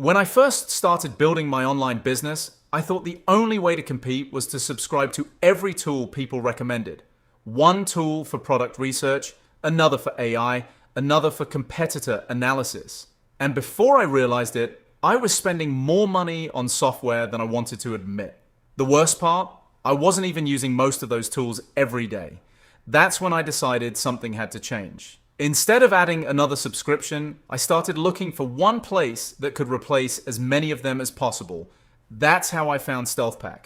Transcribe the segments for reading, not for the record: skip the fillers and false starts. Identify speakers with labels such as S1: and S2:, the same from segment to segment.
S1: When I first started building my online business, I thought the only way to compete was to subscribe to every tool people recommended. One tool for product research, another for AI, another for competitor analysis. And before I realized it, I was spending more money on software than I wanted to admit. The worst part, I wasn't even using most of those tools every day. That's when I decided something had to change. Instead of adding another subscription, I started looking for one place that could replace as many of them as possible. That's how I found StealthPack.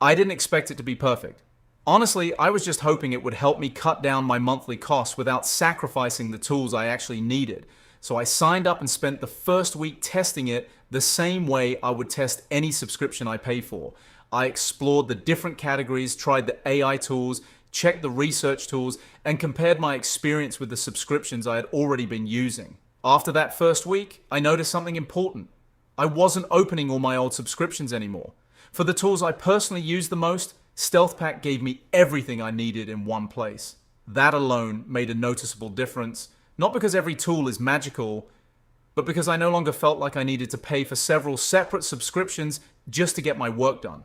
S1: I didn't expect it to be perfect. Honestly, I was just hoping it would help me cut down my monthly costs without sacrificing the tools I actually needed. So I signed up and spent the first week testing it the same way I would test any subscription I pay for. I explored the different categories, tried the AI tools, checked the research tools, and compared my experience with the subscriptions I had already been using. After that first week, I noticed something important. I wasn't opening all my old subscriptions anymore. For the tools I personally used the most, StealthPack gave me everything I needed in one place. That alone made a noticeable difference, not because every tool is magical, but because I no longer felt like I needed to pay for several separate subscriptions just to get my work done.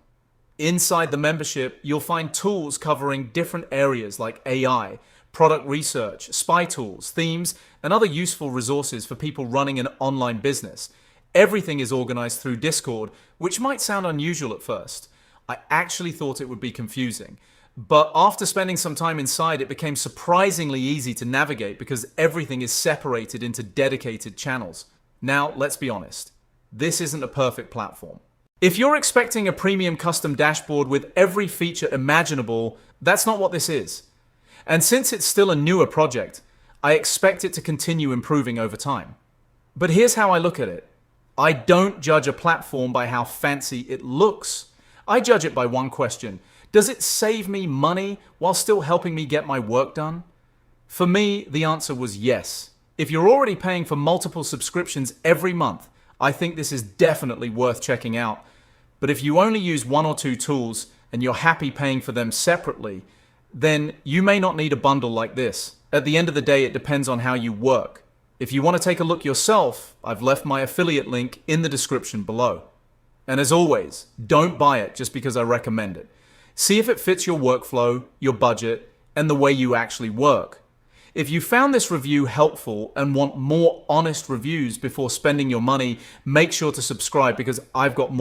S1: Inside the membership, you'll find tools covering different areas like AI, product research, spy tools, themes, and other useful resources for people running an online business. Everything is organized through Discord, which might sound unusual at first. I actually thought it would be confusing. But after spending some time inside, it became surprisingly easy to navigate because everything is separated into dedicated channels. Now, let's be honest. This isn't a perfect platform. If you're expecting a premium custom dashboard with every feature imaginable, that's not what this is. And since it's still a newer project, I expect it to continue improving over time. But here's how I look at it. I don't judge a platform by how fancy it looks. I judge it by one question. Does it save me money while still helping me get my work done? For me, the answer was yes. If you're already paying for multiple subscriptions every month, I think this is definitely worth checking out. But if you only use one or two tools and you're happy paying for them separately, then you may not need a bundle like this. At the end of the day, it depends on how you work. If you want to take a look yourself, I've left my affiliate link in the description below. And as always, don't buy it just because I recommend it. See if it fits your workflow, your budget, and the way you actually work. If you found this review helpful and want more honest reviews before spending your money, make sure to subscribe because I've got more.